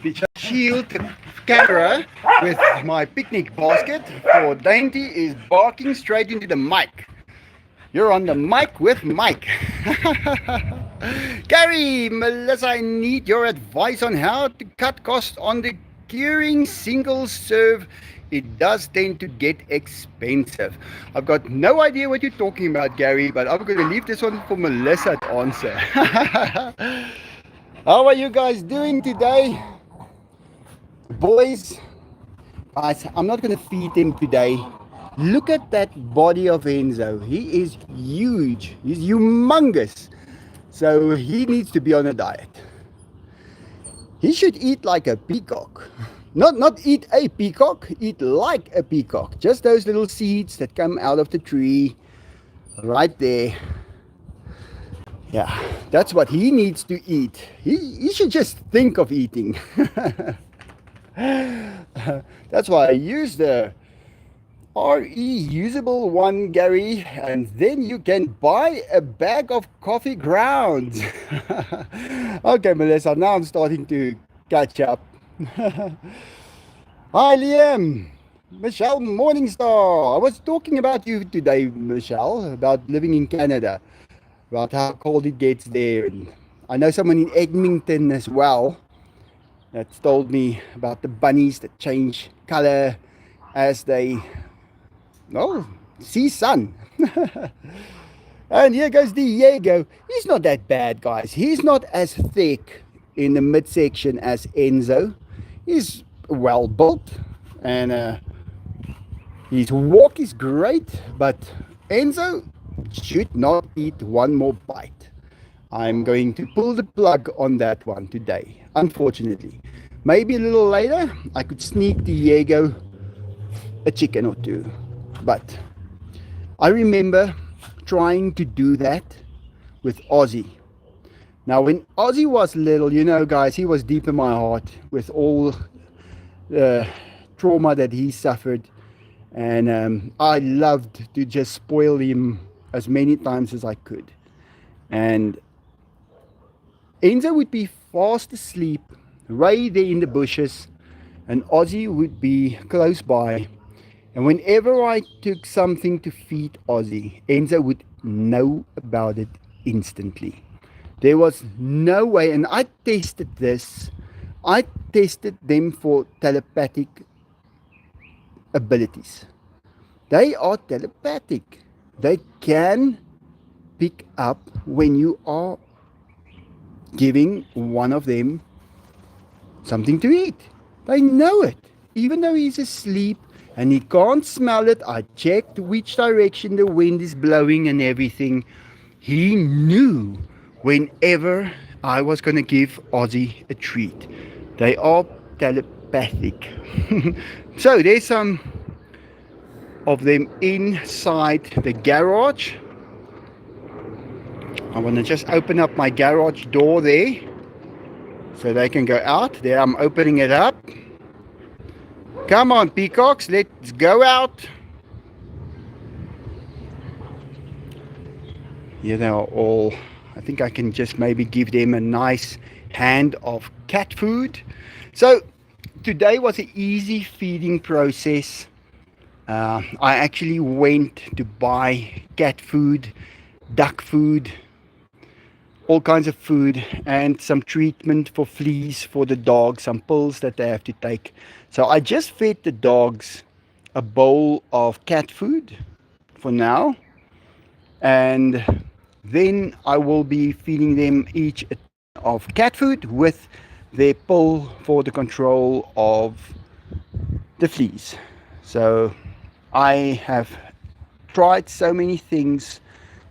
which I shield the camera with my picnic basket, for Dainty is barking straight into the mic. You're on the mic with Mike. Gary, Melissa, I need your advice on how to cut costs on the curing single serve. It does tend to get expensive. I've got no idea what you're talking about, Gary, but I'm going to leave this one for Melissa to answer. How are you guys doing today? Boys, guys, I'm not going to feed him today. Look at that body of Enzo. He is huge. He's humongous. So he needs to be on a diet. He should eat like a peacock. Not eat a peacock, eat like a peacock. Just those little seeds that come out of the tree right there. Yeah, that's what he needs to eat. He should just think of eating. That's why I use the reusable one, Gary, and then you can buy a bag of coffee grounds. Okay, Melissa, now I'm starting to catch up. Hi, Liam. Michelle Morningstar. I was talking about you today, Michelle, about living in Canada, about how cold it gets there. And I know someone in Edmonton as well that's told me about the bunnies that change color as they see sun. And here goes Diego. He's not that bad, guys. He's not as thick in the midsection as Enzo. He's well built, and his walk is great, but Enzo should not eat one more bite. I'm going to pull the plug on that one today, unfortunately. Maybe a little later I could sneak Diego a chicken or two. But I remember trying to do that with Ozzy. Now, when Ozzy was little, you know, guys, he was deep in my heart with all the trauma that he suffered. And I loved to just spoil him as many times as I could. And Enzo would be fast asleep right there in the bushes, and Ozzy would be close by. And whenever I took something to feed Ozzy, Enzo would know about it instantly. There was no way, and I tested this. I tested them for telepathic abilities. They are telepathic. They can pick up when you are giving one of them something to eat. They know it. Even though he's asleep and he can't smell it, I checked which direction the wind is blowing and everything. He knew whenever I was going to give Ozzy a treat. They are telepathic. So there's some of them inside the garage. I want to just open up my garage door there so they can go out. There, I'm opening it up. Come on, peacocks, let's go out. Here they are all. I think I can just maybe give them a nice hand of cat food. So today was an easy feeding process. I actually went to buy cat food, duck food, all kinds of food, and some treatment for fleas for the dogs, some pills that they have to take. So I just fed the dogs a bowl of cat food for now, and then I will be feeding them each a tin of cat food with their pill for the control of the fleas. So I have tried so many things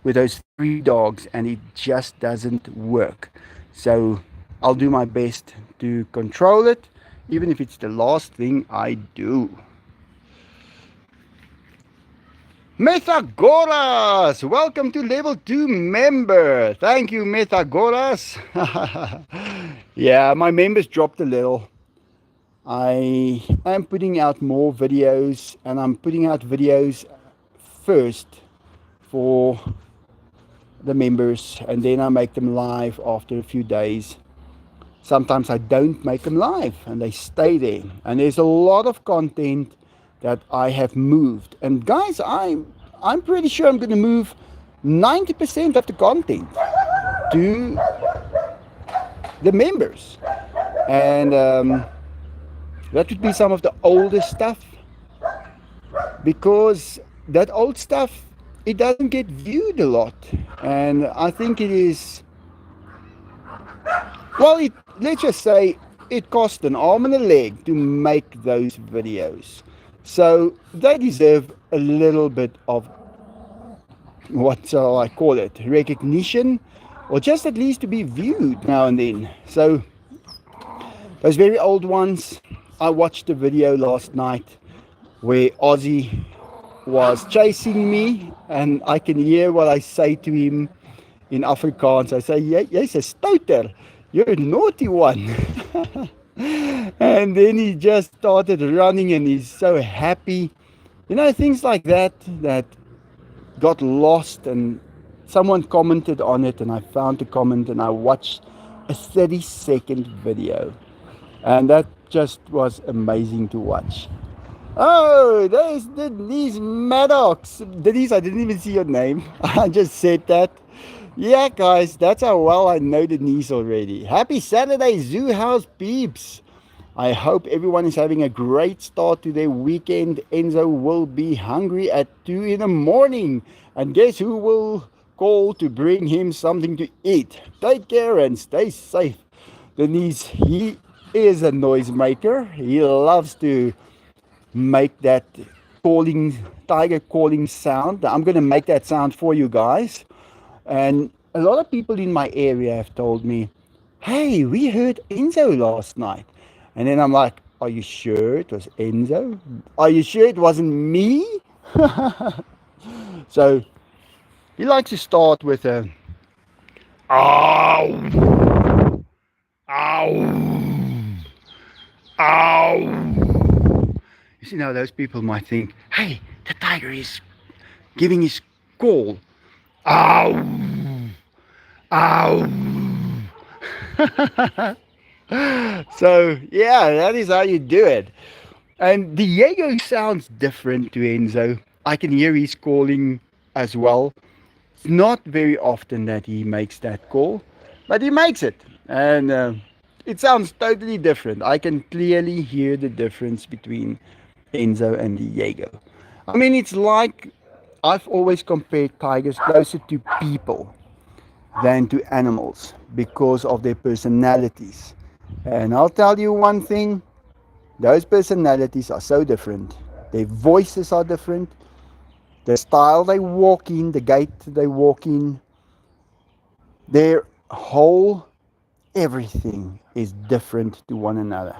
with those 3 dogs and it just doesn't work. So I'll do my best to control it, even if it's the last thing I do. Methagoras, welcome to level 2 member. Thank you, Methagoras. Yeah, my members dropped a little. I am putting out more videos, and I'm putting out videos first for the members, and then I make them live after a few days. Sometimes I don't make them live and they stay there. And there's a lot of content that I have moved. And guys, I'm pretty sure I'm going to move 90% of the content to the members. And that would be some of the older stuff, because that old stuff, it doesn't get viewed a lot. And I think it is, well, let's just say it cost an arm and a leg to make those videos. So they deserve a little bit of, what shall I call it, recognition, or just at least to be viewed now and then. So those very old ones, I watched a video last night where Ozzy was chasing me, and I can hear what I say to him in Afrikaans. I say, jy's 'n stouter, you're a naughty one. And then he just started running and he's so happy. You know, things like that got lost, and someone commented on it, and I found the comment and I watched a 30-second video, and that just was amazing to watch. Oh, there's Denise Maddox. Denise, I didn't even see your name. I just said that. Yeah, guys, that's how well I know Denise already. Happy Saturday, Zoo House peeps. I hope everyone is having a great start to their weekend. Enzo will be hungry at 2 in the morning. And guess who will call to bring him something to eat? Take care and stay safe. Denise, he is a noisemaker. He loves to make that tiger calling sound. I'm going to make that sound for you guys. And a lot of people in my area have told me, hey, we heard Enzo last night. And then I'm like, are you sure it was Enzo? Are you sure it wasn't me? So he likes to start with a ow, ow, ow. You see, now those people might think, hey, the tiger is giving his call. Ow, ow. So yeah, that is how you do it. And Diego sounds different to Enzo. I can hear he's calling as well. It's not very often that he makes that call, but he makes it. And it sounds totally different. I can clearly hear the difference between Enzo and Diego. I mean, it's like I've always compared tigers closer to people than to animals because of their personalities. And I'll tell you one thing, those personalities are so different. Their voices are different. The style they walk in, the gait they walk in, their whole everything is different to one another.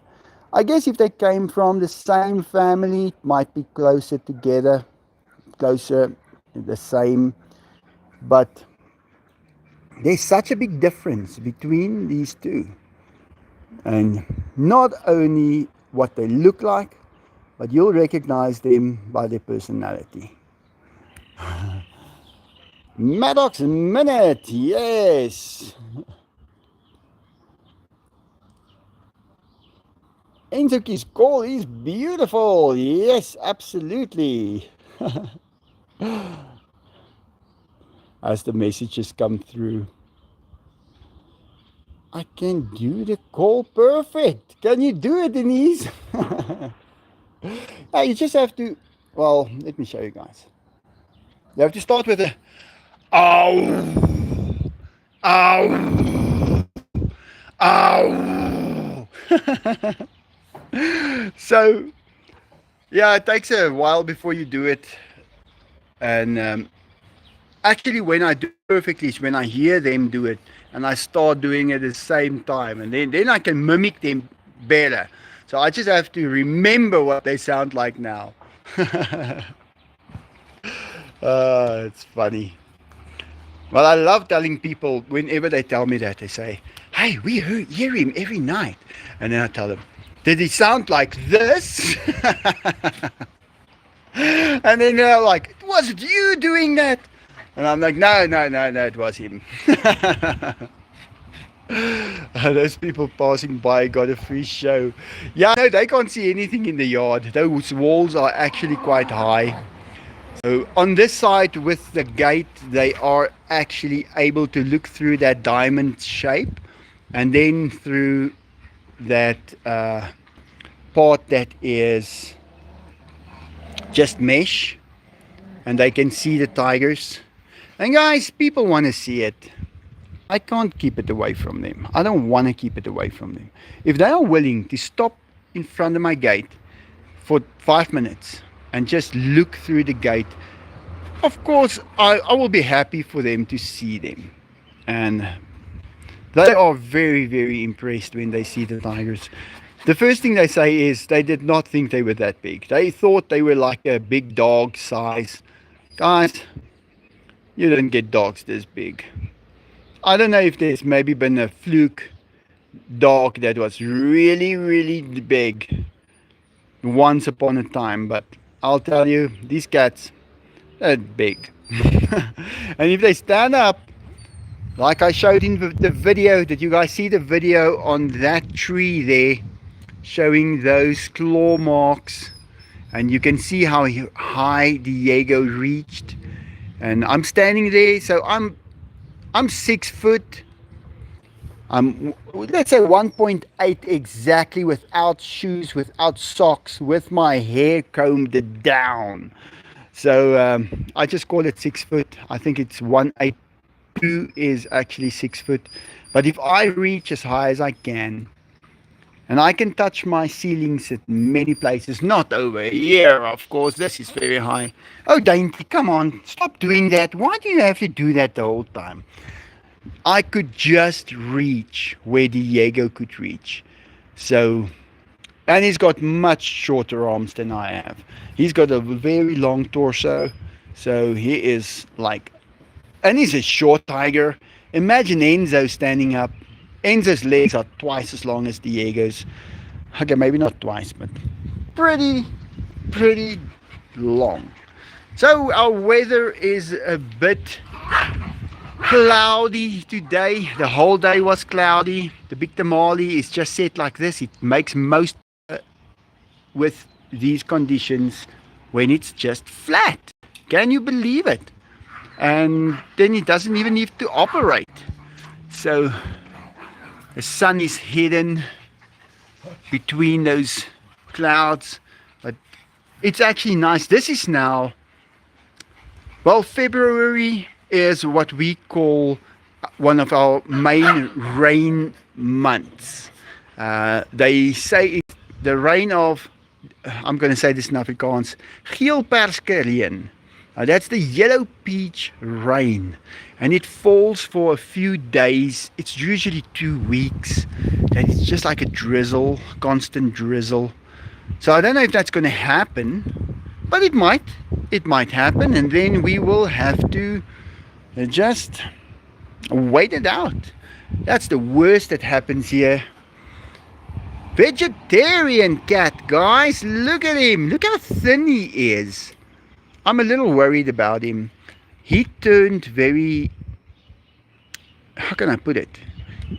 I guess if they came from the same family, it might be closer together, closer, the same. But there's such a big difference between these two. And not only what they look like, but you'll recognize them by their personality. Maddox Minute, yes. Enzo's call is beautiful. Yes, absolutely. As the messages come through. I can do the call perfect. Can you do it, Denise? Now you just have to, well, let me show you guys. You have to start with a ow, ow, ow. So, yeah, it takes a while before you do it. And actually, when I do it perfectly is when I hear them do it and I start doing it at the same time. And then I can mimic them better. So I just have to remember what they sound like now. It's funny. Well, I love telling people, whenever they tell me that, they say, hey, we hear him every night. And then I tell them, did he sound like this? And then they're like, was it you doing that? And I'm like, no, it was him. Those people passing by got a free show. Yeah, no, they can't see anything in the yard. Those walls are actually quite high. So on this side with the gate, they are actually able to look through that diamond shape and then through that part that is just mesh, and they can see the tigers. And guys, people want to see it. I can't keep it away from them. I don't want to keep it away from them. If they are willing to stop in front of my gate for 5 minutes and just look through the gate, of course, I will be happy for them to see them. And they are very, very impressed when they see the tigers. The first thing they say is they did not think they were that big. They thought they were like a big dog size. Guys, you don't get dogs this big. I don't know if there's maybe been a fluke dog that was really, really big once upon a time, but I'll tell you, these cats are big. And if they stand up, like I showed in the video, did you guys see the video on that tree there showing those claw marks? And you can see how high Diego reached. And I'm standing there, so I'm 6 foot. I'm, let's say 1.8 exactly, without shoes, without socks, with my hair combed down. So I just call it 6 foot. I think it's 182 is actually 6 foot. But if I reach as high as I can, and I can touch my ceilings at many places, not over here, of course, this is very high. Oh, Dainty, come on, stop doing that. Why do you have to do that the whole time? I could just reach where Diego could reach. So, and he's got much shorter arms than I have. He's got a very long torso. So he is like, and he's a short tiger. Imagine Enzo standing up. Enzo's legs are twice as long as Diego's. Okay, maybe not twice, but pretty long. So our weather is a bit cloudy today. The whole day was cloudy. The big tamale is just set like this. It makes most with these conditions when it's just flat. Can you believe it? And then it doesn't even need to operate. So the sun is hidden between those clouds, but it's actually nice. This is now, well, February is what we call one of our main rain months. They say it's the rain of, I'm going to say this in Afrikaans, geelperske. That's the yellow peach rain, and it falls for a few days. It's usually 2 weeks, and it's just like a drizzle, constant drizzle. So I don't know if that's going to happen, but it might happen, and then we will have to just wait it out. That's the worst that happens here. Vegetarian cat, guys, look at him. Look how thin he is. I'm a little worried about him. He turned very, how can I put it?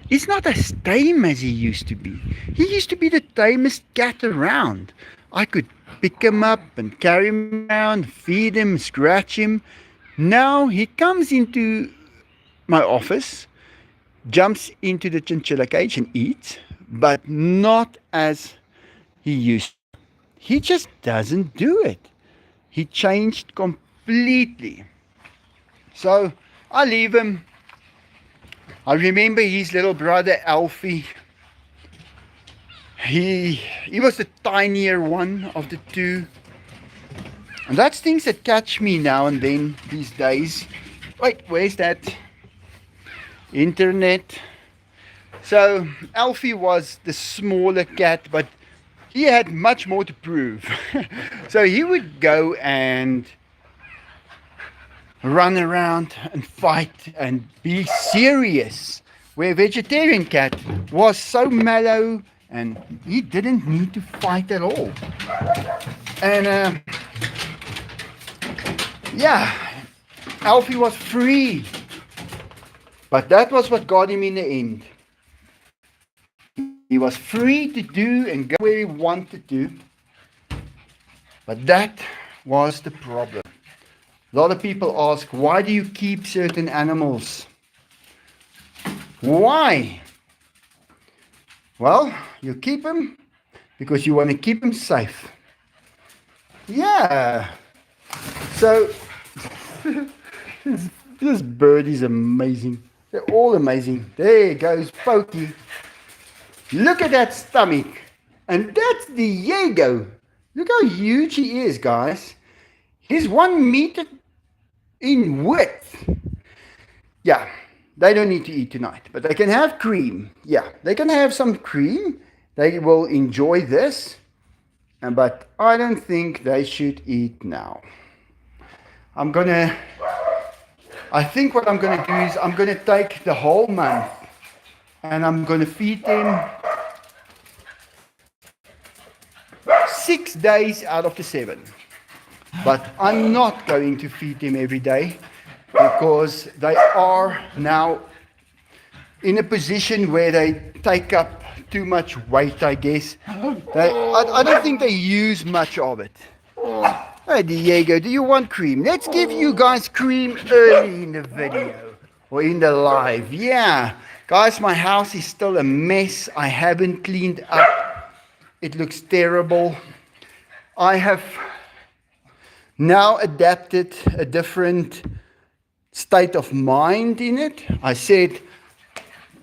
He's not as tame as he used to be. He used to be the tamest cat around. I could pick him up and carry him around, feed him, scratch him. Now he comes into my office, jumps into the chinchilla cage and eats, but not as he used to. He just doesn't do it. He changed completely. So I leave him. I remember his little brother Alfie. He was the tinier one of the two. And that's things that catch me now and then these days. Wait, where's that? Internet. So Alfie was the smaller cat, but he had much more to prove. So he would go and run around and fight and be serious, where vegetarian cat was so mellow and he didn't need to fight at all. And yeah, Alfie was free, but that was what got him in the end. He was free to do and go where he wanted to. But that was the problem. A lot of people ask, why do you keep certain animals? Why? Well, you keep them because you want to keep them safe. Yeah. So, this bird is amazing. They're all amazing. There goes Pokey. Look at that stomach. And that's Diego. Look how huge he is, guys. He's 1 meter in width. Yeah, they don't need to eat tonight, but they can have cream. Yeah, they can have some cream. They will enjoy this. But I don't think they should eat now. I think what I'm gonna do is I'm gonna take the whole month and I'm gonna feed them 6 days out of the 7. But I'm not going to feed them every day because they are now in a position where they take up too much weight, I guess. I don't think they use much of it. Hey, Diego, do you want cream? Let's give you guys cream early in the video or in the live. Yeah. Guys, my house is still a mess. I haven't cleaned up. It looks terrible. I have now adapted a different state of mind in it. I said,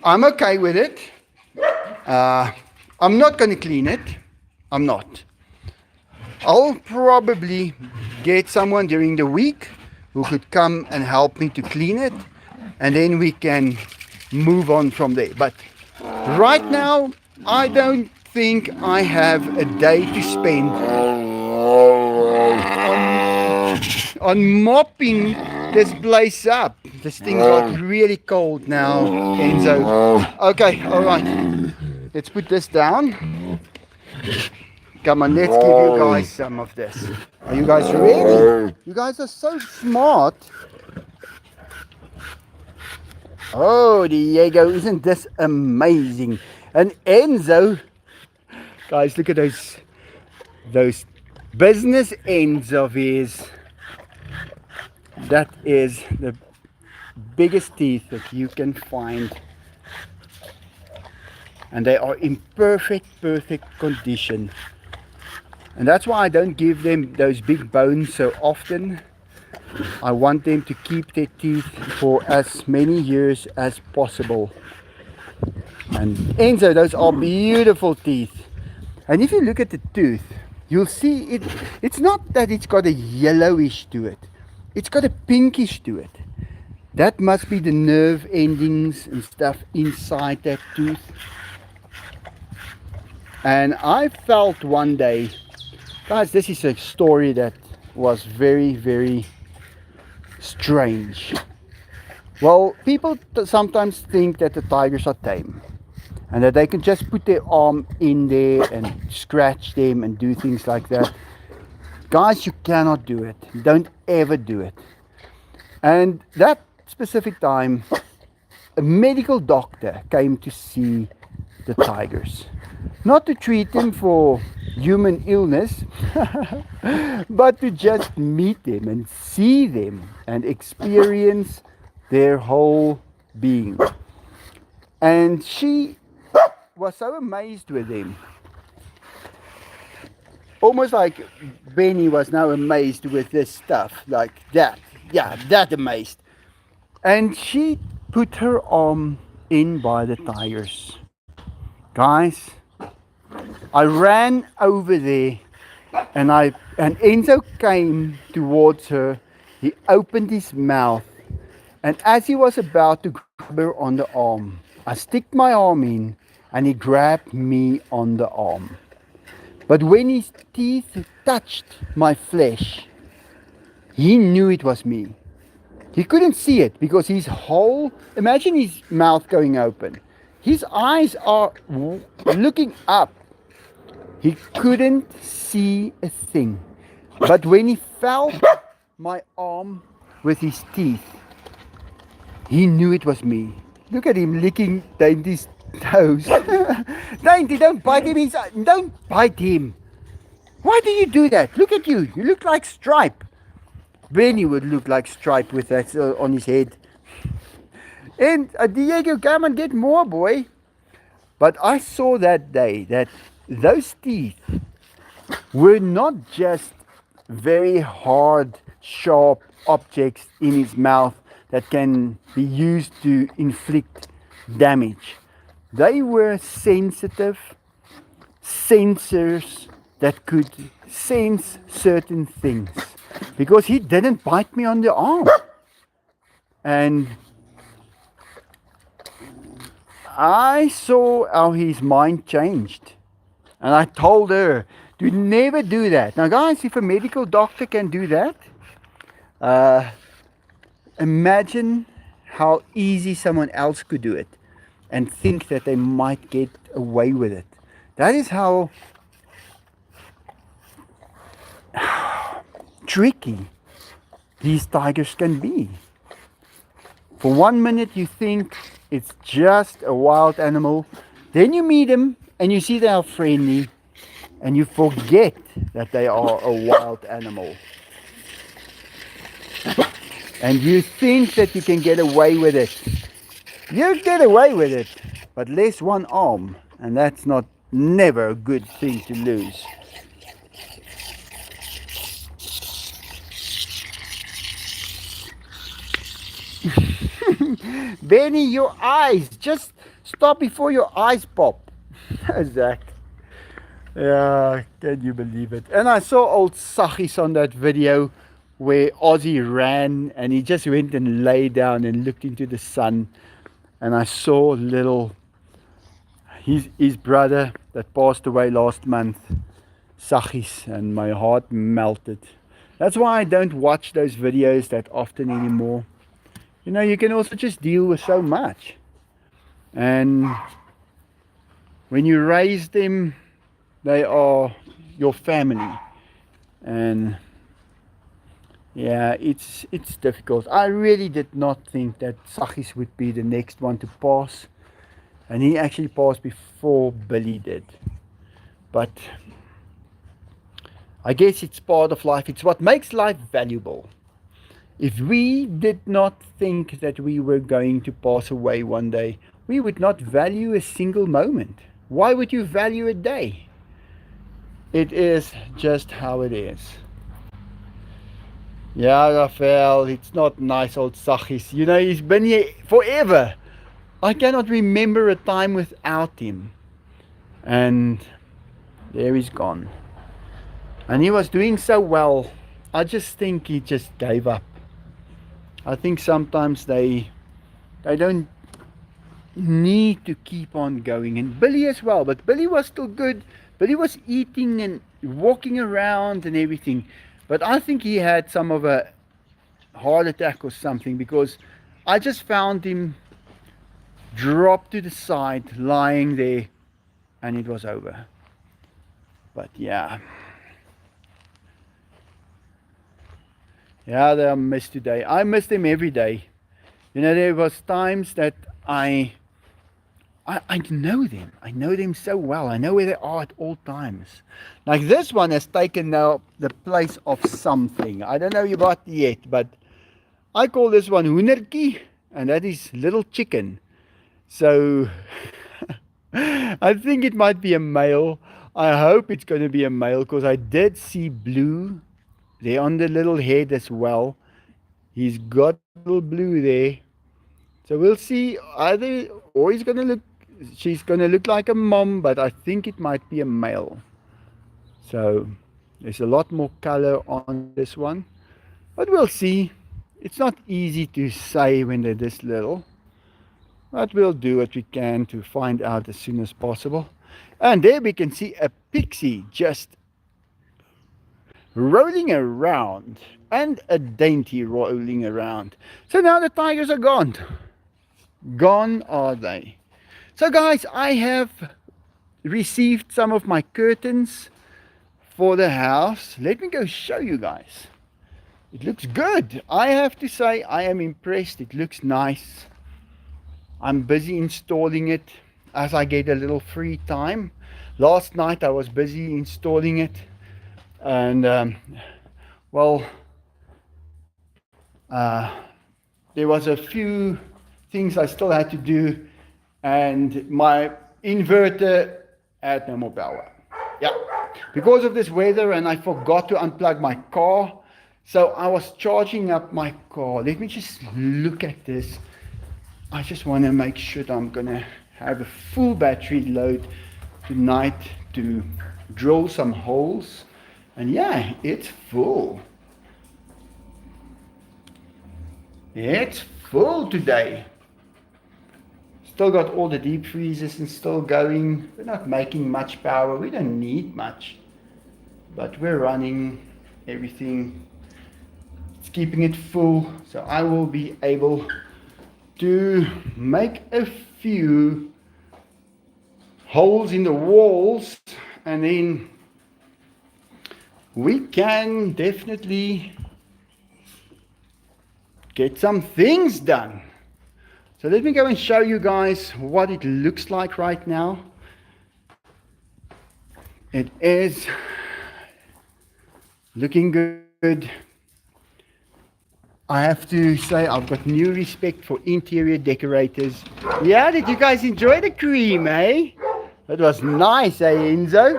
I'm okay with it. I'm not going to clean it. I'm not. I'll probably get someone during the week who could come and help me to clean it, and then we can move on from there. But right now, I don't think I have a day to spend on mopping this place up. This thing got really cold now, Enzo. Okay, all right. Let's put this down. Come on, let's give you guys some of this. Are you guys ready? You guys are so smart. Oh, Diego, isn't this amazing? And Enzo, guys, look at those business ends of his. That is the biggest teeth that you can find. And they are in perfect condition. And that's why I don't give them those big bones so often. I want them to keep their teeth for as many years as possible. And Enzo, those are beautiful teeth. And if you look at the tooth, you'll see it's not that it's got a yellowish to it. It's got a pinkish to it. That must be the nerve endings and stuff inside that tooth. And I felt one day, guys, this is a story that was very strange. Well, people sometimes think that the tigers are tame and that they can just put their arm in there and scratch them and do things like that. Guys, you cannot do it. Don't ever do it. And that specific time, a medical doctor came to see the tigers. Not to treat them for human illness, but to just meet them and see them and experience their whole being. And she was so amazed with them. Almost like Benny was now amazed with this stuff, like that. Yeah, that amazed. And she put her arm in by the tigers. Guys, I ran over there and Enzo came towards her. He opened his mouth, and as he was about to grab her on the arm, I stick my arm in and he grabbed me on the arm. But when his teeth touched my flesh, he knew it was me. He couldn't see it because his whole, imagine his mouth going open. His eyes are looking up. He couldn't see a thing. But when he felt my arm with his teeth, he knew it was me. Look at him licking his toes. Don't bite him. Don't bite him. Why do you do that? Look at you. You look like Stripe. Benny would look like Stripe with that on his head. And Diego, come and get more, boy. But I saw that day that those teeth were not just very hard, sharp objects in his mouth that can be used to inflict damage. They were sensitive sensors that could sense certain things, because he didn't bite me on the arm. And I saw how his mind changed. And I told her to never do that. Now, guys, if a medical doctor can do that, imagine how easy someone else could do it and think that they might get away with it. That is how tricky these tigers can be. For 1 minute you think it's just a wild animal, then you meet them and you see they are friendly, and you forget that they are a wild animal. And you think that you can get away with it. You get away with it, but less one arm, and that's never a good thing to lose. Benny, your eyes, just stop before your eyes pop. Zach. Yeah, can you believe it? And I saw old Saggies on that video where Ozzy ran and he just went and lay down and looked into the sun. And I saw his brother that passed away last month, Saggies, and my heart melted. That's why I don't watch those videos that often anymore. You know, you can also just deal with so much. And when you raise them, they are your family. And yeah, it's difficult. I really did not think that Saggies would be the next one to pass. And he actually passed before Billy did. But I guess it's part of life. It's what makes life valuable. If we did not think that we were going to pass away one day, we would not value a single moment. Why would you value a day? It is just how it is. Yeah, Raphael, it's not nice, old Saggies. You know, he's been here forever. I cannot remember a time without him. And there he's gone. And he was doing so well. I just think he just gave up. I think sometimes they don't need to keep on going. And Billy as well. But Billy was still good. Billy was eating and walking around and everything. But I think he had some of a heart attack or something, because I just found him dropped to the side, lying there, and it was over. But yeah. Yeah, they are missed today. I miss them every day. You know, there was times that I know them. I know them so well. I know where they are at all times. Like this one has taken now the place of something. I don't know about yet, but I call this one Hoenertjie, and that is little chicken. So I think it might be a male. I hope it's going to be a male, because I did see blue there on the little head as well. He's got little blue there. So we'll see either, or she's going to look like a mom, but I think it might be a male. So there's a lot more color on this one, but we'll see. It's not easy to say when they're this little, but we'll do what we can to find out as soon as possible. And there we can see a pixie just rolling around, and a dainty rolling around. So now the tigers are gone. Gone are they. So guys, I have received some of my curtains for the house. Let me go show you guys. It looks good. I have to say, I am impressed. It looks nice. I'm busy installing it. as I get a little free time. Last night I was busy installing it, and well, uh, there was a few things I still had to do, and my inverter had no more power. Yeah, because of this weather, and I forgot to unplug my car. So I was charging up my car. Let me just look at this. I just want to make sure that I'm going to have a full battery load tonight to drill some holes. And yeah, it's full. It's full today. Still got all the deep freezers and still going. We're not making much power. We don't need much. But we're running everything. It's keeping it full. So I will be able to make a few holes in the walls, and then we can definitely get some things done. So let me go and show you guys what it looks like right now. It is looking good. I have to say I've got new respect for interior decorators. Yeah, did you guys enjoy the cream, eh? It was nice, eh, Enzo?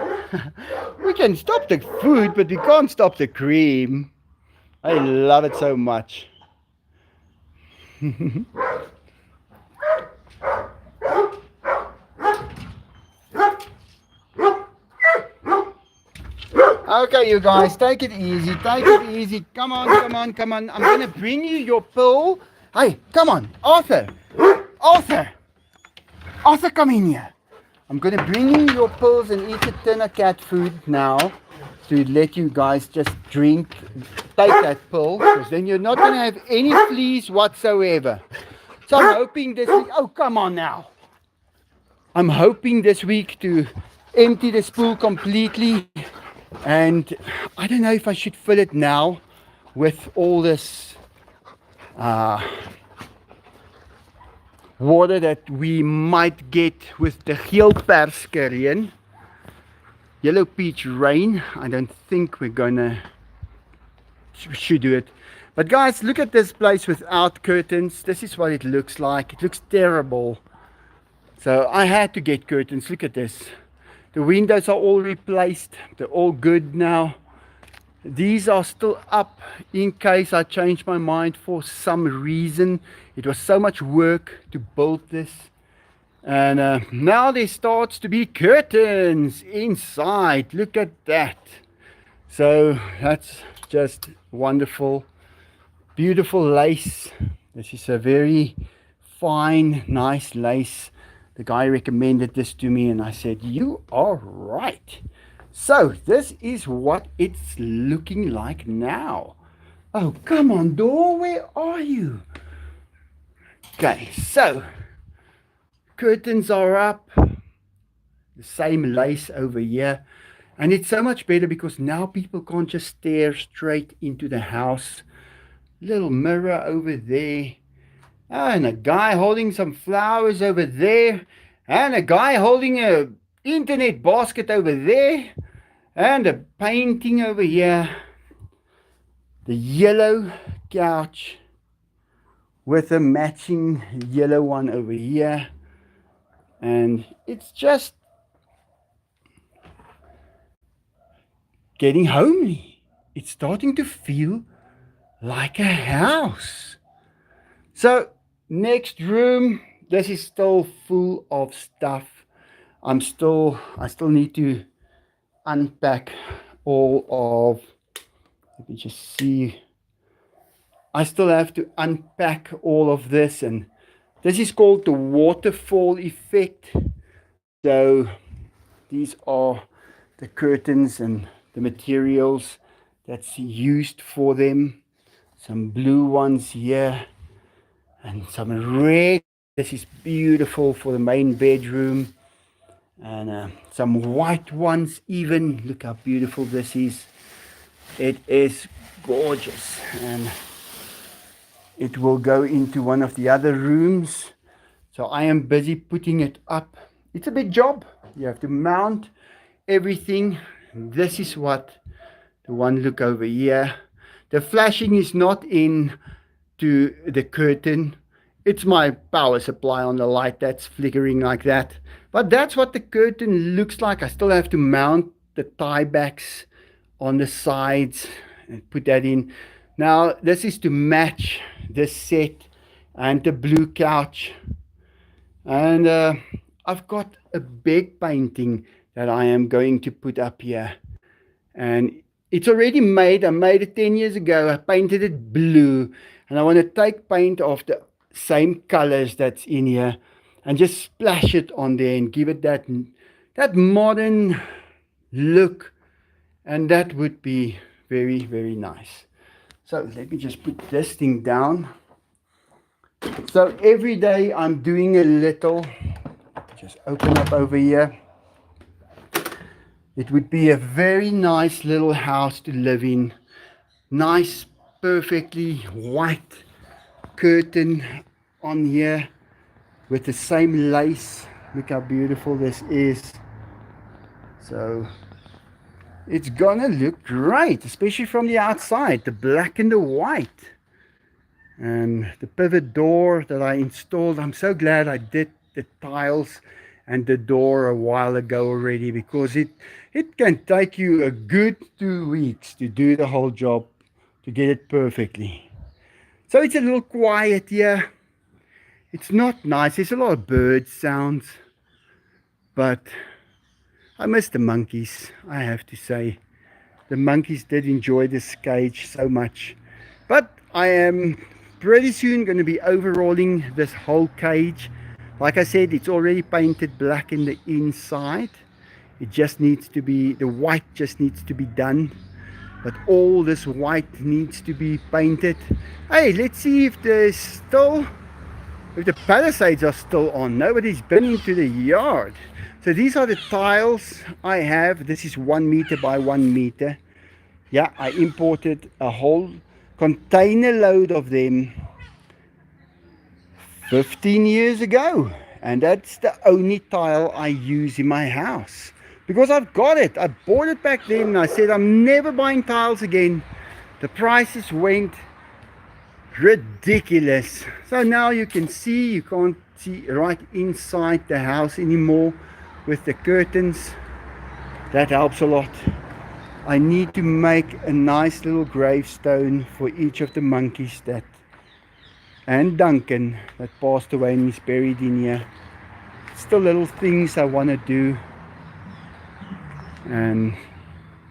We can stop the food, but we can't stop the cream. I love it so much. Okay, you guys, take it easy, take it easy. Come on, come on, come on. I'm going to bring you your pill. Hey, come on, Arthur. Arthur. Arthur, come in here. I'm going to bring you your pills and eat a tin of cat food now to let you guys just drink, take that pill, because then you're not going to have any fleas whatsoever. So I'm hoping this week, oh, come on now. I'm hoping this week to empty the spool completely. And I don't know if I should fill it now with all this water that we might get with the geelperske reën, yellow peach rain. I don't think we're gonna should do it. But guys, look at this place without curtains. This is what it looks like. It looks terrible. So I had to get curtains. Look at this. The windows are all replaced. They're all good now. These are still up in case I change my mind for some reason. It was so much work to build this. And now there starts to be curtains inside. Look at that. So that's just wonderful. Beautiful lace. This is a very fine, nice lace. The guy recommended this to me and I said, you are right. So this is what it's looking like now. Oh, come on, door, where are you? Okay, so curtains are up. The same lace over here. And it's so much better because now people can't just stare straight into the house. Little mirror over there. And a guy holding some flowers over there. And a guy holding a internet basket over there. And a painting over here. The yellow couch with a matching yellow one over here. And it's just getting homely. It's starting to feel like a house. So next room, this is still full of stuff. I still need to unpack all of, let me just see. I still have to unpack all of this, and this is called the waterfall effect. So these are the curtains and the materials that's used for them. Some blue ones here and some red. This is beautiful for the main bedroom. And some white ones even. Look how beautiful this is. It is gorgeous. And it will go into one of the other rooms. So I am busy putting it up it's a big job. You have to mount everything. This is what the one look over here. The flashing is not in to the curtain. It's my power supply on the light that's flickering like that. But that's what the curtain looks like. I still have to mount the tie backs on the sides and put that in. Now this is to match this set and the blue couch. And I've got a big painting that I am going to put up here. And it's already made. I made it 10 years ago. I painted it blue. And I want to take paint of the same colors that's in here and just splash it on there and give it that modern look. And that would be very, very nice. So let me just put this thing down. So every day I'm doing a little. Just open up over here. It would be a very nice little house to live in. Nice, perfectly white curtain on here with the same lace. Look how beautiful this is. So it's gonna look great, especially from the outside, the black and the white. And the pivot door that I installed, I'm so glad I did the tiles and the door a while ago already, because it can take you a good 2 weeks to do the whole job, to get it perfectly. So it's a little quiet here. It's not nice. There's a lot of bird sounds, but I miss the monkeys, I have to say. The monkeys did enjoy this cage so much. But I am pretty soon going to be overhauling this whole cage. Like I said, it's already painted black in the inside. It just needs to be, the white just needs to be done. But all this white needs to be painted. Hey, let's see if there's still, if the palisades are still on. Nobody's been into the yard. So these are the tiles I have. This is 1 meter by 1 meter. Yeah, I imported a whole container load of them 15 years ago. And that's the only tile I use in my house. Because I've got it. I bought it back then and I said I'm never buying tiles again. The prices went ridiculous. So now you can see, you can't see right inside the house anymore with the curtains. That helps a lot. I need to make a nice little gravestone for each of the monkeys that, and Duncan that passed away and is buried in here. Still little things I want to do and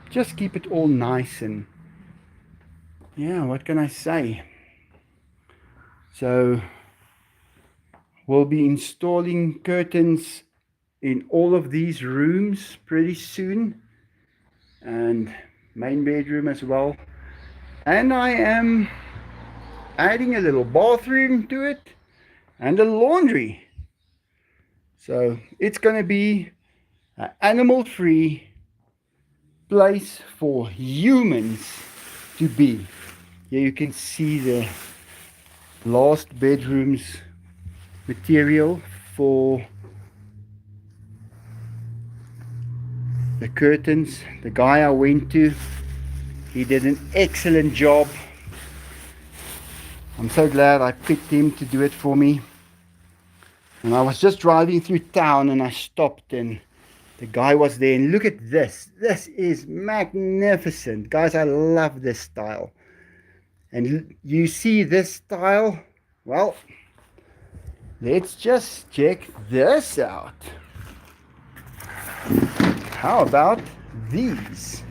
just keep it all nice. And yeah, what can I say? So we'll be installing curtains in all of these rooms pretty soon, and main bedroom as well. And I am adding a little bathroom to it and a laundry. So it's going to be an animal-free place for humans to be. Here you can see the last bedroom's material for the curtains. The guy I went to, he did an excellent job. I'm so glad I picked him to do it for me. And I was just driving through town and I stopped and the guy was there, and look at this. This is magnificent. Guys, I love this style. And you see this style? Well, let's just check this out. How about these?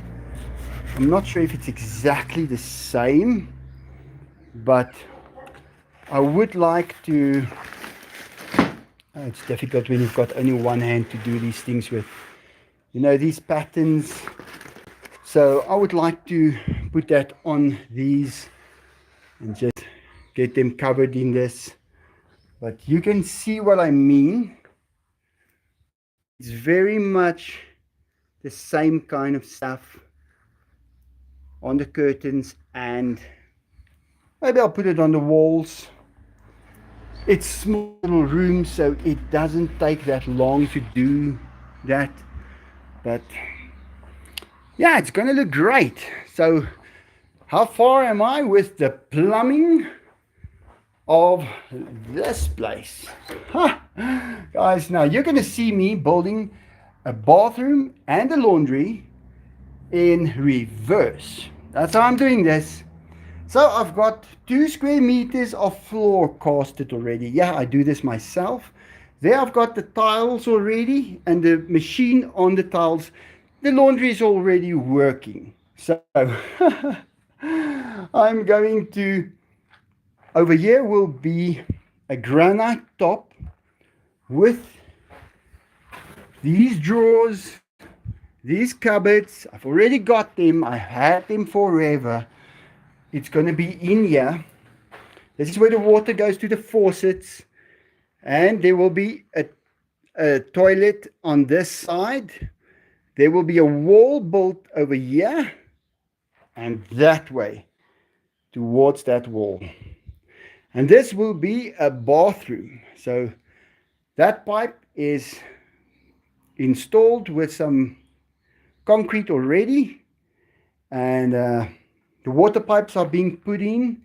I'm not sure if it's exactly the same, but I would like to. It's difficult when you've got only one hand to do these things with, you know, these patterns. So I would like to put that on these and just get them covered in this. But you can see what I mean. It's very much the same kind of stuff on the curtains, and maybe I'll put it on the walls. It's small little room, so it doesn't take that long to do that. But yeah, it's gonna look great. So how far am I with the plumbing of this place? Huh. Guys, now you're gonna see me building a bathroom and a laundry in reverse. That's how I'm doing this. So I've got 2 square meters of floor casted already. Yeah, I do this myself. There I've got the tiles already and the machine on the tiles. The laundry is already working. So I'm going to, over here will be a granite top with these drawers, these cupboards. I've already got them. I had them forever. It's going to be in here. This is where the water goes to the faucets. And there will be a toilet on this side. There will be a wall built over here and that way towards that wall. And this will be a bathroom. So that pipe is installed with some concrete already. And the water pipes are being put in.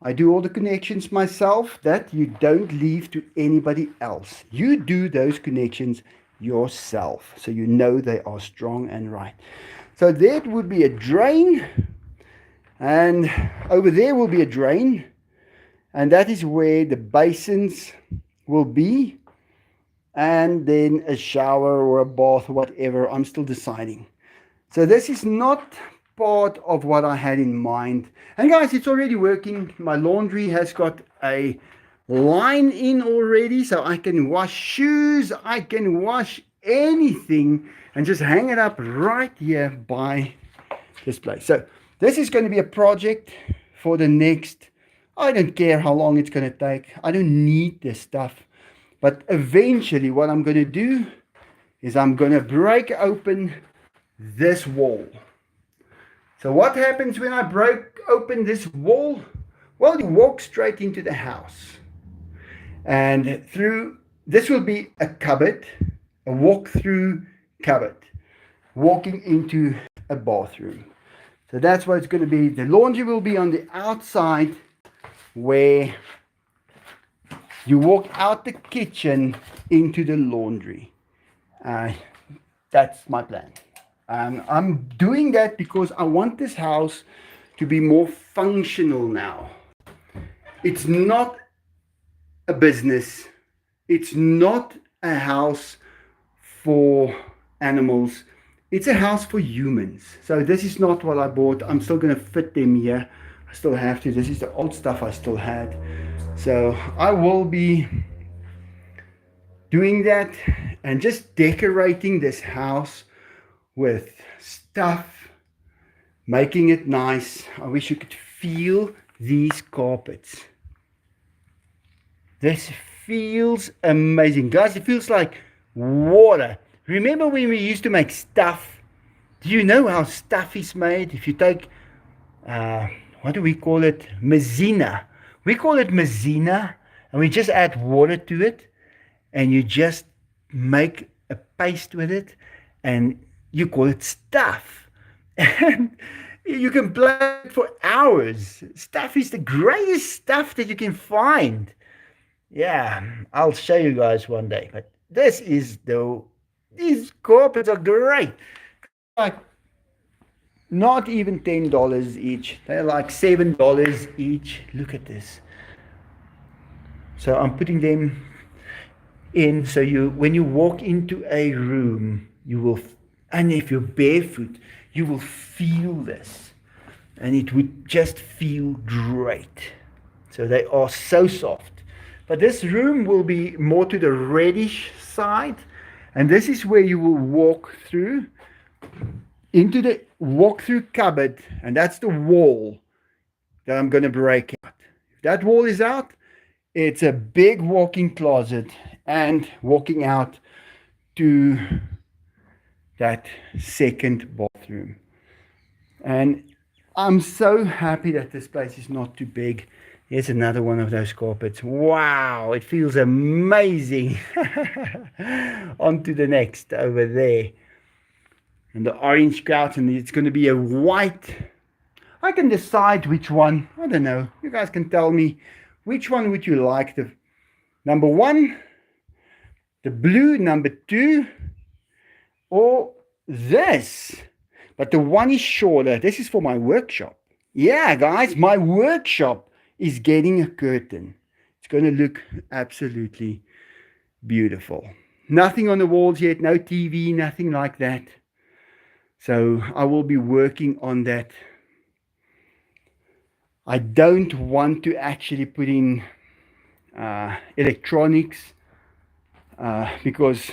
I do all the connections myself. That you don't leave to anybody else. You do those connections yourself, so you know they are strong and right. So that would be a drain, and over there will be a drain, and that is where the basins will be, and then a shower or a bath or whatever. I'm still deciding. So this is not part of what I had in mind. And guys, it's already working. My laundry has got a line in already, so I can wash shoes, I can wash anything and just hang it up right here by this place. So this is going to be a project for the next, I don't care how long it's going to take. I don't need this stuff. But eventually what I'm going to do is I'm going to break open this wall. So what happens when I break open this wall? Well, you walk straight into the house. And through, this will be a cupboard, a walk-through cupboard, walking into a bathroom. So that's what it's going to be. The laundry will be on the outside where you walk out the kitchen into the laundry. That's my plan. I'm doing that because I want this house to be more functional now. It's not a business. It's not a house for animals. It's a house for humans. So this is not what I bought. I'm still going to fit them here. I still have to. This is the old stuff I still had. So I will be doing that and just decorating this house with stuff, making it nice. I wish you could feel these carpets. This feels amazing. Guys, it feels like water. Remember when we used to make stuff? Do you know how stuff is made? If you take, what do we call it? Maizena. We call it maizena, and we just add water to it, and you just make a paste with it, and you call it stuff. And you can play it for hours. Stuff is the greatest stuff that you can find. Yeah, I'll show you guys one day. But this is these carpets are great. Like not even $10 each. They're like $7 each. Look at this. So I'm putting them in. So when you walk into a room, you will, and if you're barefoot, you will feel this, and it would just feel great. So they are so soft. But this room will be more to the reddish side, and this is where you will walk through into the walk-through cupboard, and that's the wall that I'm going to break out. If that wall is out, it's a big walk-in closet and walking out to that second bathroom. And I'm so happy that this place is not too big. Here's another one of those carpets. Wow, it feels amazing. On to the next over there. And the orange couch, and it's going to be a white. I can decide which one. I don't know. You guys can tell me which one would you like. The number one, the blue, number two, or this. But the one is shorter. This is for my workshop. Yeah, guys, my workshop is getting a curtain. It's going to look absolutely beautiful. Nothing on the walls yet, no TV, nothing like that. So I will be working on that. I don't want to actually put in electronics because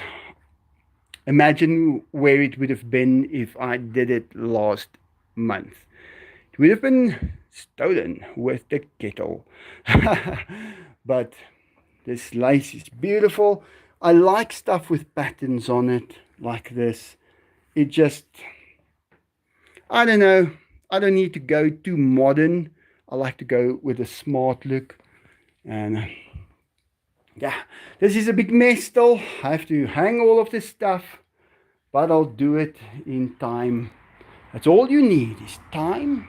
imagine where it would have been if I did it last month. It would have been stolen with the kettle. But this lace is beautiful. I like stuff with patterns on it like this. It just, I don't know. I don't need to go too modern. I like to go with a smart look. And yeah, this is a big mess still. I have to hang all of this stuff, but I'll do it in time. That's all you need is time,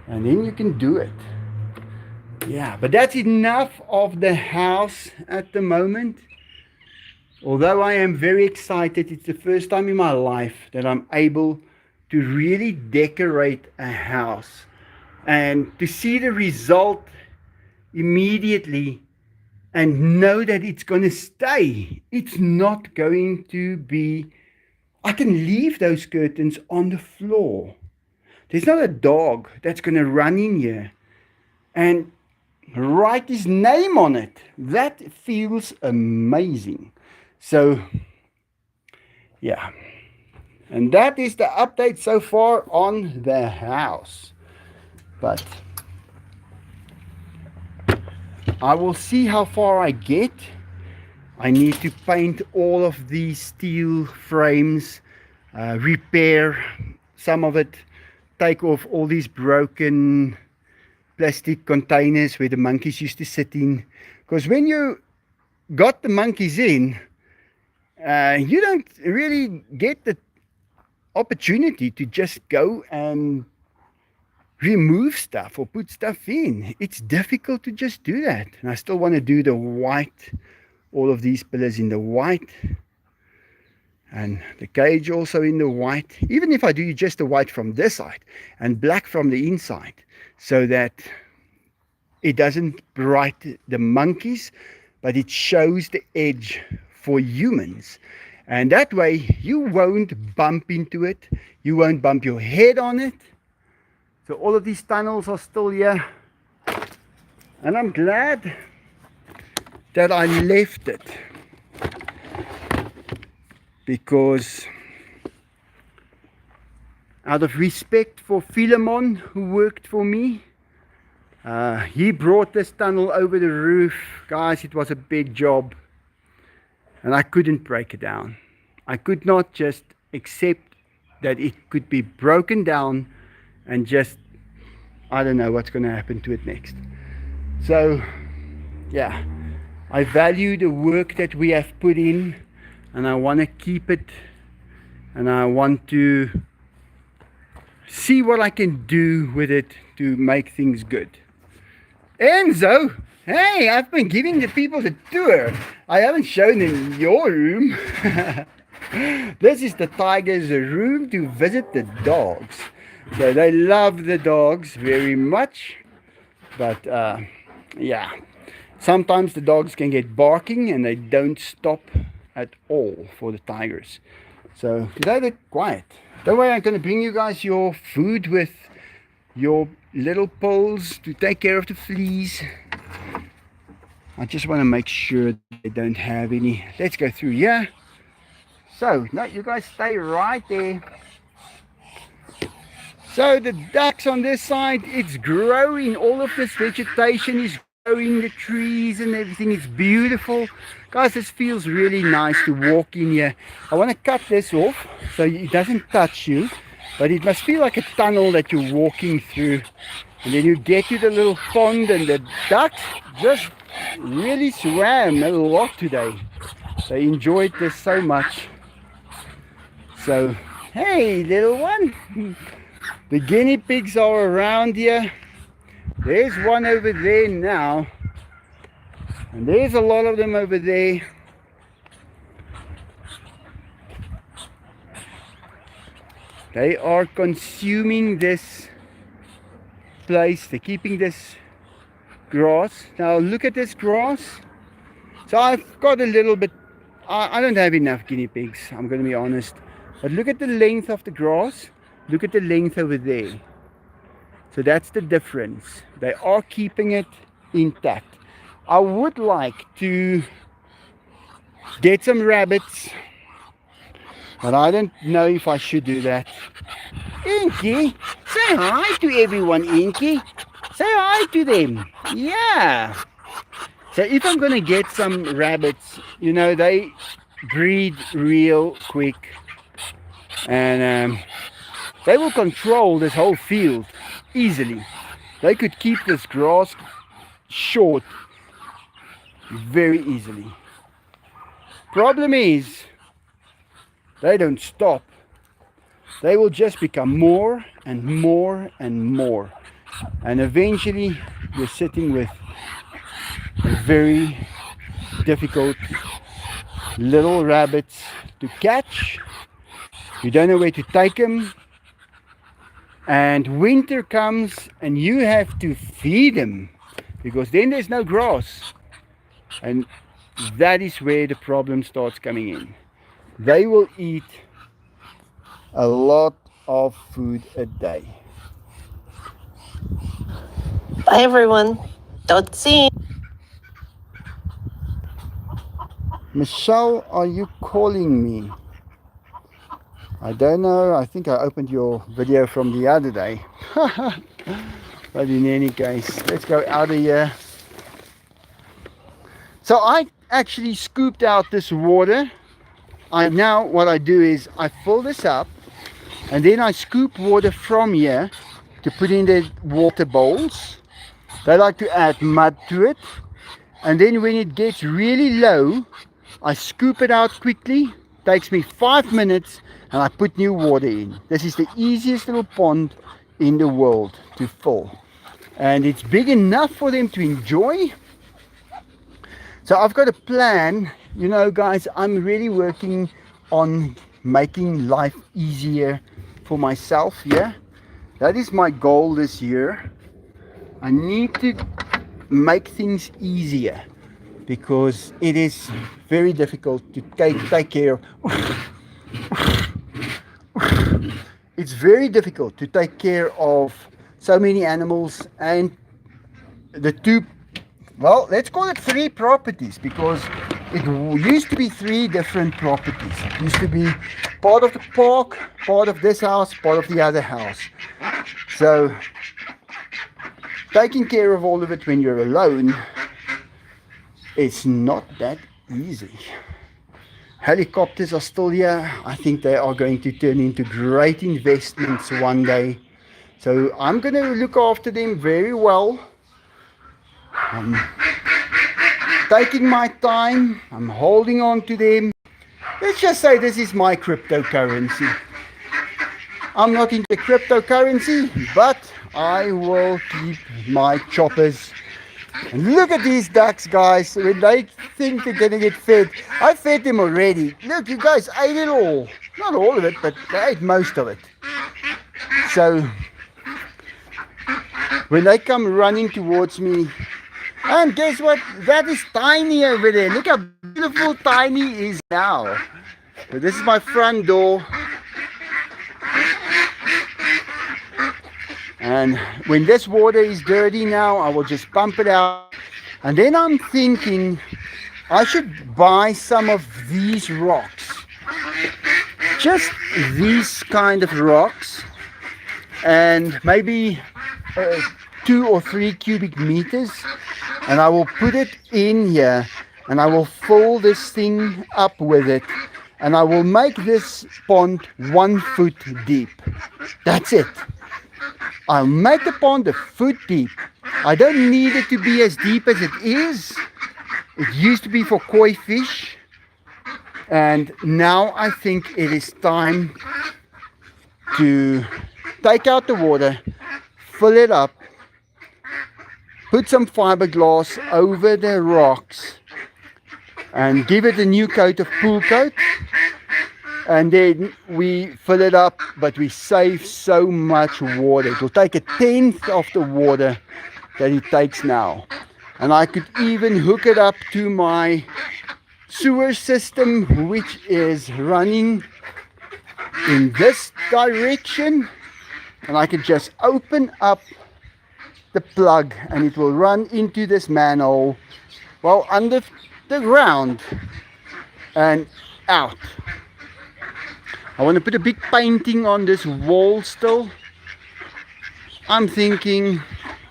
and then you can do it. Yeah, but that's enough of the house at the moment. Although I am very excited, it's the first time in my life that I'm able to really decorate a house and to see the result immediately and know that it's going to stay. It's not going to be, I can leave those curtains on the floor. There's not a dog that's going to run in here and write his name on it. That feels amazing. So, yeah. And that is the update so far on the house. But I will see how far I get. I need to paint all of these steel frames, repair some of it, take off all these broken plastic containers where the monkeys used to sit in. Because when you got the monkeys in, you don't really get the opportunity to just go and remove stuff or put stuff in. It's difficult to just do that. And I still want to do the white, all of these pillars in the white, and the cage also in the white. Even if I do just the white from this side and black from the inside, so that it doesn't bright the monkeys, but it shows the edge for humans. And that way you won't bump into it, you won't bump your head on it. So all of these tunnels are still here, and I'm glad that I left it, because out of respect for Philemon, who worked for me, he brought this tunnel over the roof. Guys, it was a big job, and I couldn't break it down. I could not just accept that it could be broken down and just, I don't know what's going to happen to it next. So yeah, I value the work that we have put in, and I want to keep it, and I want to see what I can do with it to make things good. Enzo, hey, I've been giving the people the tour. I haven't shown them your room. This is the tigers' room to visit the dogs. So they love the dogs very much, but yeah, sometimes the dogs can get barking and they don't stop at all for the tigers. So today they're quiet. Don't worry, I'm going to bring you guys your food with your little poles to take care of the fleas. I just want to make sure they don't have any. Let's go through here. So now you guys stay right there. So the ducks on this side, it's growing. All of this vegetation is growing, the trees and everything. It's beautiful. Guys, this feels really nice to walk in here. I want to cut this off so it doesn't touch you, but it must feel like a tunnel that you're walking through. And then you get to the little pond, and the ducks just really swam a lot today. They enjoyed this so much. So, hey, little one. The guinea pigs are around here. There's one over there now. And there's a lot of them over there. They are consuming this place. They're keeping this grass. Now look at this grass. So I've got a little bit, I don't have enough guinea pigs, I'm going to be honest. But look at the length of the grass. Look at the length over there. So that's the difference. They are keeping it intact. I would like to get some rabbits, but I don't know if I should do that. Inky, say hi to everyone, Inky. Say hi to them. Yeah. So if I'm going to get some rabbits, you know, they breed real quick. And they will control this whole field easily. They could keep this grass short very easily. Problem is, they don't stop. They will just become more and more and more. And eventually you're sitting with very difficult little rabbits to catch. You don't know where to take them. And winter comes and you have to feed them, because then there's no grass. And that is where the problem starts coming in. They will eat a lot of food a day. Bye everyone. Don't see. Michelle, are you calling me? I don't know. I think I opened your video from the other day. But in any case, let's go out of here. So I actually scooped out this water. Now what I do is I fill this up, and then I scoop water from here to put in the water bowls. They like to add mud to it. And then when it gets really low, I scoop it out quickly. Takes me 5 minutes, and I put new water in. This is the easiest little pond in the world to fill. And it's big enough for them to enjoy. So I've got a plan. You know, guys, I'm really working on making life easier for myself. Yeah, that is my goal this year. I need to make things easier, because it is very difficult to take care of. It's very difficult to take care of so many animals, and the two, well, let's call it 3 properties, because it used to be 3 different properties. It used to be part of the park, part of this house, part of the other house. So taking care of all of it when you're alone, it's not that easy. Helicopters are still here. I think they are going to turn into great investments one day. So I'm going to look after them very well. I'm taking my time. I'm holding on to them. Let's just say this is my cryptocurrency. I'm not into cryptocurrency, but I will keep my choppers. And look at these ducks, guys. When they think they're going to get fed, I fed them already. Look, you guys ate it all. Not all of it, but they ate most of it. So when they come running towards me, and guess what? That is Tiny over there. Look how beautiful Tiny is now. So this is my front door. And when this water is dirty now, I will just pump it out. And then I'm thinking I should buy some of these rocks. Just these kind of rocks. And maybe 2 or 3 cubic meters. And I will put it in here. And I will fill this thing up with it. And I will make this pond 1 foot deep. That's it. I'll make the pond a foot deep. I don't need it to be as deep as it is. It used to be for koi fish. And now I think it is time to take out the water, fill it up, put some fiberglass over the rocks and give it a new coat of pool coat. And then we fill it up, but we save so much water. It will take 1/10 of the water that it takes now. And I could even hook it up to my sewer system, which is running in this direction. And I could just open up the plug and it will run into this manhole, well, under the ground and out. I want to put a big painting on this wall still. I'm thinking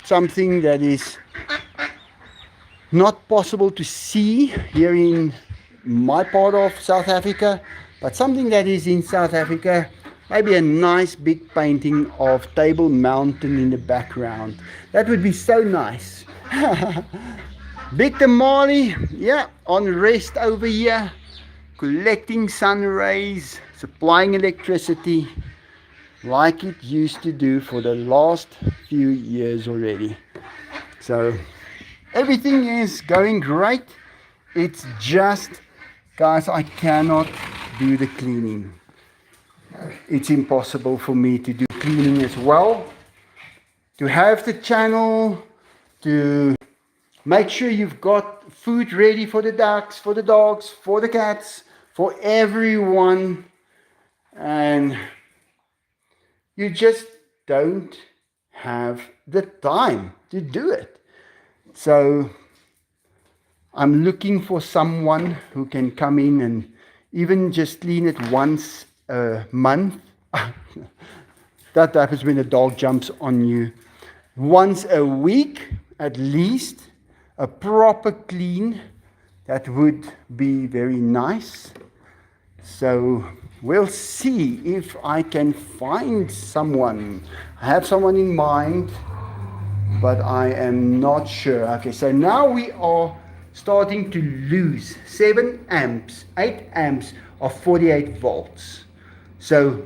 something that is not possible to see here in my part of South Africa, but something that is in South Africa. Maybe a nice big painting of Table Mountain in the background. That would be so nice. Big tamale, yeah, on rest over here, collecting sun rays, supplying electricity like it used to do for the last few years already. So everything is going great. It's just, guys, I cannot do the cleaning. It's impossible for me to do cleaning as well. To have the channel, to make sure you've got food ready for the ducks, for the dogs, for the cats, for everyone. And you just don't have the time to do it. So I'm looking for someone who can come in and even just clean it once a month. That happens when a dog jumps on you. Once a week at least, a proper clean. That would be very nice. So we'll see if I can find someone. I have someone in mind, but I am not sure. Okay, so now we are starting to lose 7 amps, 8 amps of 48 volts. So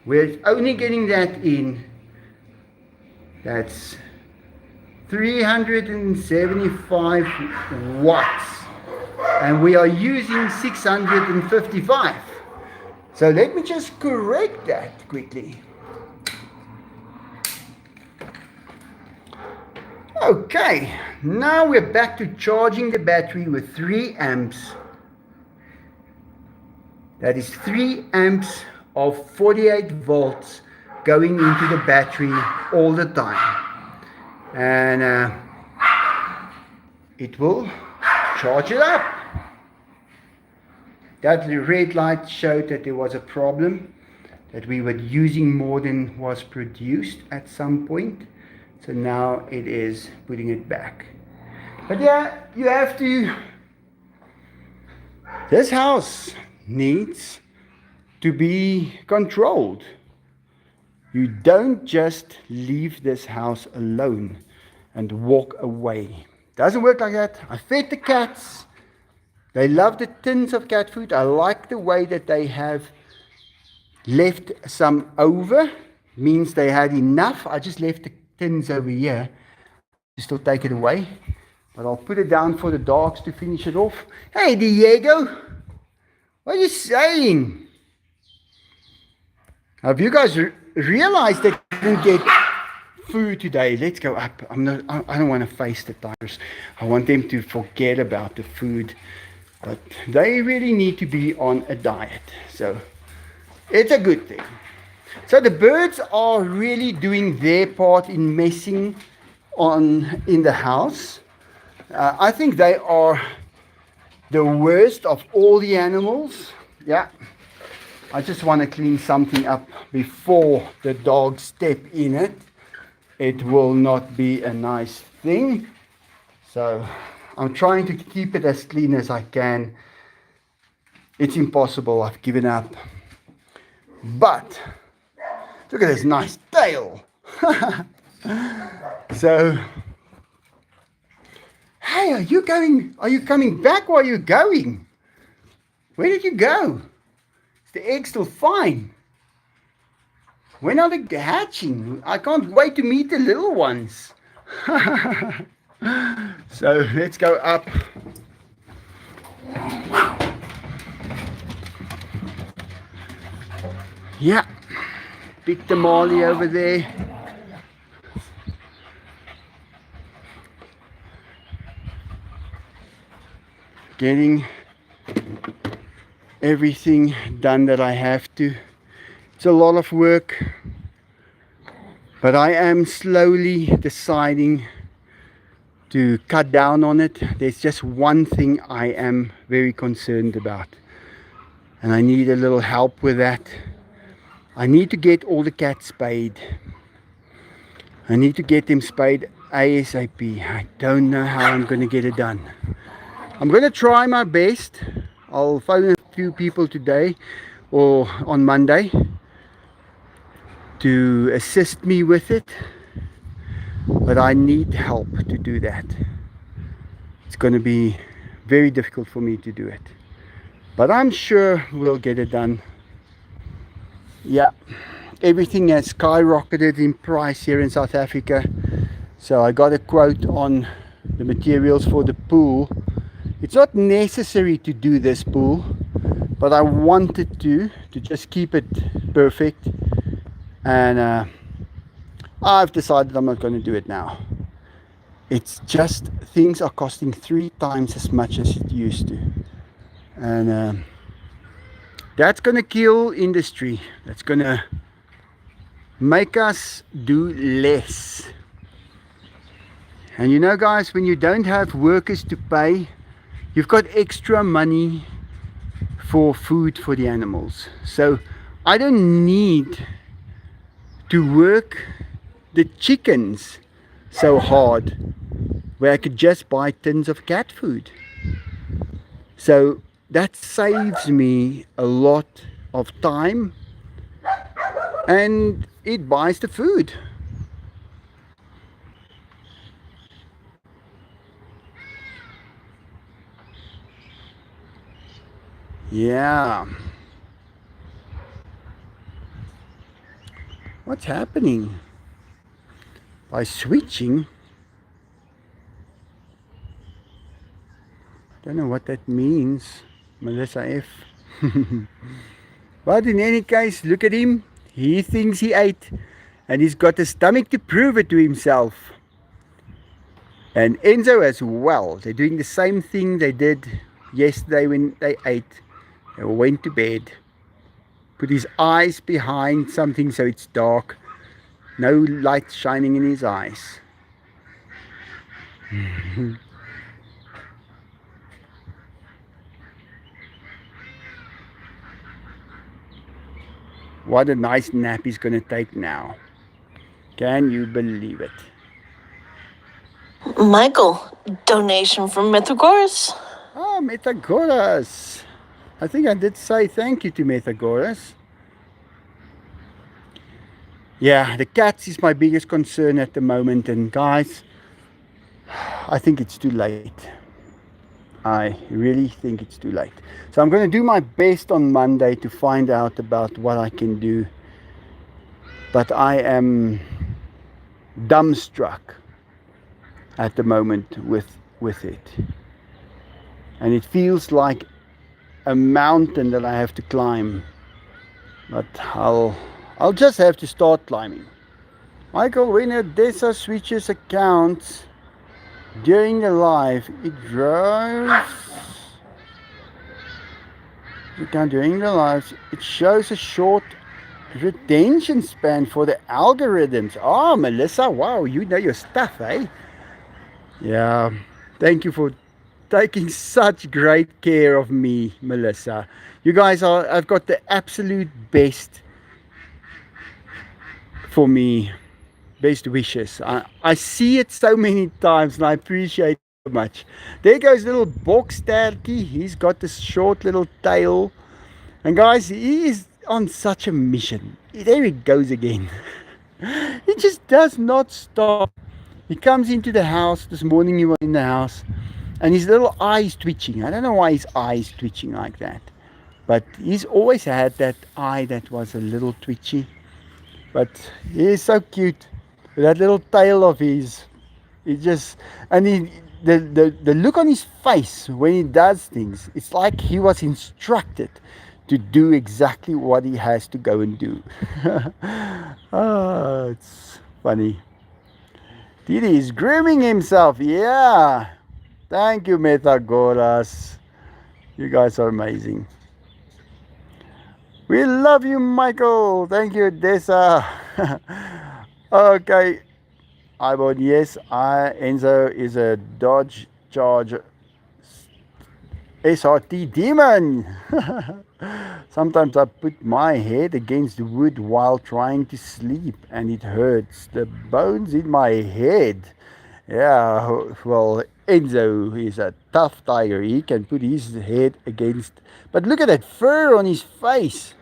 we're only getting that in. That's 375 watts. And we are using 655. So let me just correct that quickly. Okay, now we're back to charging the battery with 3 amps. That is 3 amps of 48 volts going into the battery all the time. And it will charge it up. That red light showed that there was a problem, that we were using more than was produced at some point. So now it is putting it back. But yeah, you have to, this house needs to be controlled. You don't just leave this house alone and walk away. Doesn't work like that. I fed the cats. They love the tins of cat food. I like the way that they have left some over. Means they had enough. I just left the tins over here. I still take it away. But I'll put it down for the dogs to finish it off. Hey, Diego. What are you saying? Have you guys realized that you didn't get food today? Let's go up. I don't want to face the tigers. I want them to forget about the food. But they really need to be on a diet. So it's a good thing. So the birds are really doing their part in messing in the house. I think they are the worst of all the animals. Yeah. I just want to clean something up before the dogs step in it. It will not be a nice thing. So I'm trying to keep it as clean as I can. It's impossible. I've given up. But look at this nice tail. So, hey, are you going? Are you coming back or are you going? Where did you go? Is the egg still fine? When are they hatching? I can't wait to meet the little ones. So let's go up. Yeah, big tamale over there. Getting everything done that I have to. It's a lot of work, but I am slowly deciding to cut down on it. There's just one thing I am very concerned about, and I need a little help with that. I need to get all the cats spayed. I need to get them spayed ASAP. I don't know how I'm going to get it done. I'm going to try my best. I'll phone a few people today or on Monday to assist me with it, but I need help to do that. It's going to be very difficult for me to do it, but I'm sure we'll get it done. Yeah, everything has skyrocketed in price here in South Africa, so I got a quote on the materials for the pool. It's not necessary to do this pool, but I wanted to just keep it perfect, and I've decided I'm not going to do it now. It's just things are costing 3 times as much as it used to, and that's going to kill industry. That's going to make us do less. And you know, guys, when you don't have workers to pay, you've got extra money for food for the animals. So I don't need to work the chickens so hard, where I could just buy tins of cat food. So that saves me a lot of time, and it buys the food. Yeah. What's happening? By switching? Don't know what that means, Melissa F. But in any case, look at him. He thinks he ate, and he's got a stomach to prove it to himself. And Enzo as well. They're doing the same thing they did yesterday when they ate. They went to bed, put his eyes behind something so it's dark, no light shining in his eyes. What a nice nap he's going to take now. Can you believe it? Michael, donation from Mythagoras. Oh, Metagoras. I think I did say thank you to Metagoras. Yeah, the cats is my biggest concern at the moment, and guys, I think it's too late. I really think it's too late. So I'm going to do my best on Monday to find out about what I can do. But I am dumbstruck at the moment with it. And it feels like a mountain that I have to climb. But I'll just have to start climbing. Michael, when Odessa switches accounts during the live, it draws during the lives, it shows a short retention span for the algorithms. Oh, Melissa, wow, you know your stuff, eh? Yeah, thank you for taking such great care of me, Melissa. You guys I've got the absolute best for me. Best wishes. I see it so many times, and I appreciate it so much. There goes little Boksterky. He's got this short little tail. And guys, he is on such a mission. There he goes again. He just does not stop. He comes into the house. This morning he was in the house and his little eyes twitching. I don't know why his eyes twitching like that. But he's always had that eye that was a little twitchy. But he is so cute. With that little tail of his. He just and the look on his face when he does things, it's like he was instructed to do exactly what he has to go and do. Oh, it's funny. Didi is grooming himself. Yeah. Thank you, Metagoras. You guys are amazing. We love you, Michael. Thank you, Dessa. Okay. Ibon, yes, Enzo is a Dodge Charger SRT demon. Sometimes I put my head against the wood while trying to sleep and it hurts. The bones in my head. Yeah, well, Enzo is a tough tiger. He can put his head against. But look at that fur on his face.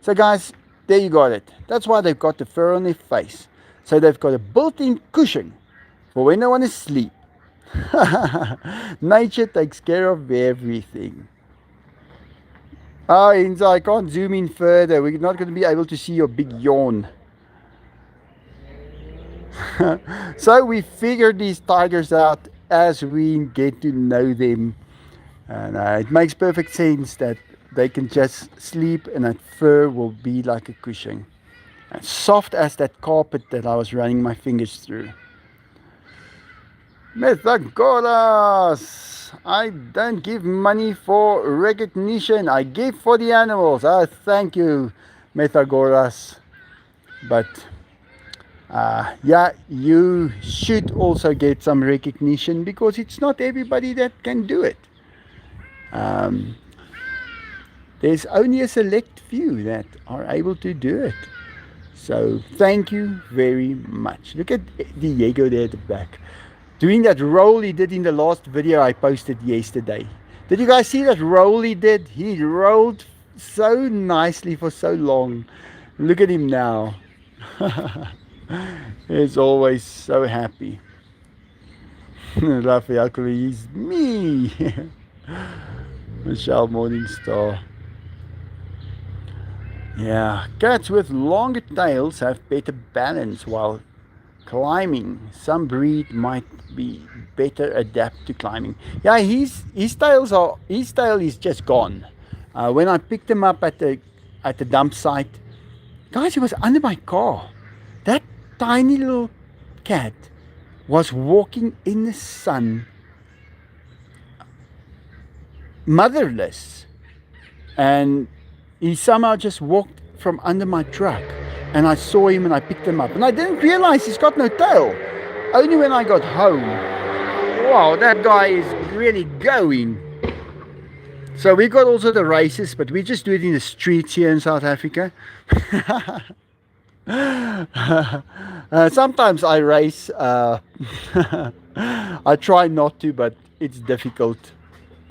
So, guys, there you got it. That's why they've got the fur on their face. So, they've got a built in cushion for when they want to sleep. Nature takes care of everything. Oh, Inza, I can't zoom in further. We're not going to be able to see your big yawn. So we figured these tigers out as we get to know them. And it makes perfect sense that they can just sleep and that fur will be like a cushion. As soft as that carpet that I was running my fingers through. Methagoras! I don't give money for recognition. I give for the animals. Thank you, Methagoras. But yeah, you should also get some recognition because it's not everybody that can do it. There's only a select few that are able to do it. So thank you very much. Look at Diego there at the back. Doing that roll he did in the last video I posted yesterday. Did you guys see that roll he did? He rolled so nicely for so long. Look at him now. He's always so happy. Raphael, he's me. Michelle Morningstar. Yeah, cats with longer tails have better balance while climbing. Some breed might be better adapt to climbing. Yeah, his tail is just gone. When I picked him up at the dump site, guys, he was under my car. That tiny little cat was walking in the sun, motherless, and he somehow just walked from under my truck. And I saw him and I picked him up. And I didn't realize he's got no tail. Only when I got home. Wow, that guy is really going. So we got also the races, but we just do it in the streets here in South Africa. Sometimes I race. I try not to, but it's difficult.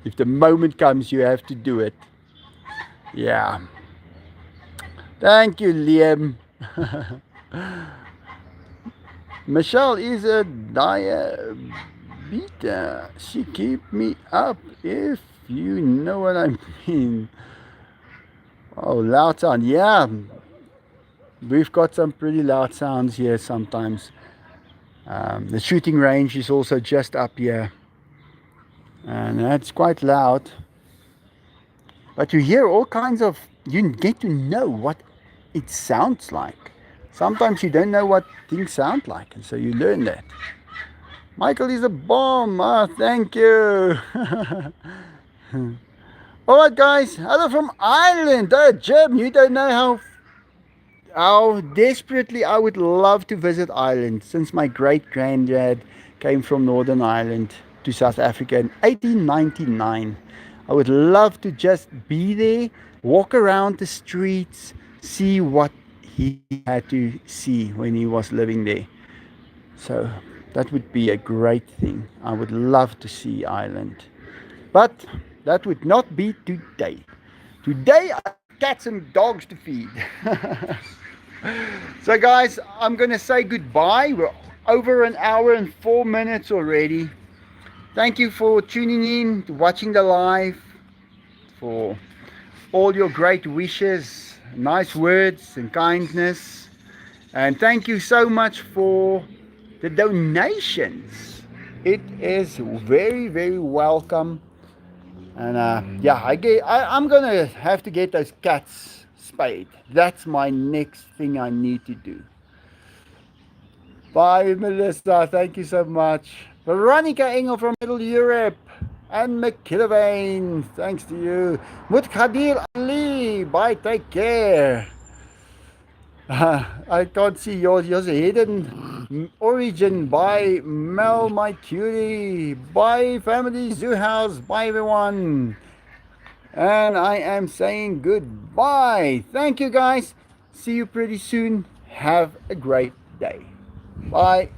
If the moment comes, you have to do it. Yeah. Thank you, Liam. Michelle is a diabetes. She keep me up, if you know what I mean. Oh, loud sound. Yeah, we've got some pretty loud sounds here sometimes. The shooting range is also just up here, and that's quite loud. But you hear all kinds of, you get to know what it sounds like. Sometimes you don't know what things sound like, and so you learn that. Michael is a bomb. Thank you. All right, guys. Hello from Ireland. Jim, you don't know how desperately I would love to visit Ireland, since my great granddad came from Northern Ireland to South Africa in 1899. I would love to just be there, walk around the streets, see what he had to see when he was living there. So that would be a great thing. I would love to see Ireland. But that would not be today. Today I have cats and dogs to feed. So, guys, I'm going to say goodbye. We're over an hour and 4 minutes already. Thank you for tuning in, watching the live, for all your great wishes, nice words, and kindness. And thank you so much for the donations. It is very, very welcome. And yeah, I'm gonna have to get those cats spayed. That's my next thing I need to do. Bye, Melissa. Thank you so much. Veronica Engel from Middle Europe. And McKillivane. Thanks to you. Mutkhadir Ali. Bye. Take care. I can't see yours hidden origin. Bye, Mel, my cutie. Bye, family zoo house. Bye, everyone. And I am saying goodbye. Thank you, guys. See you pretty soon. Have a great day. Bye.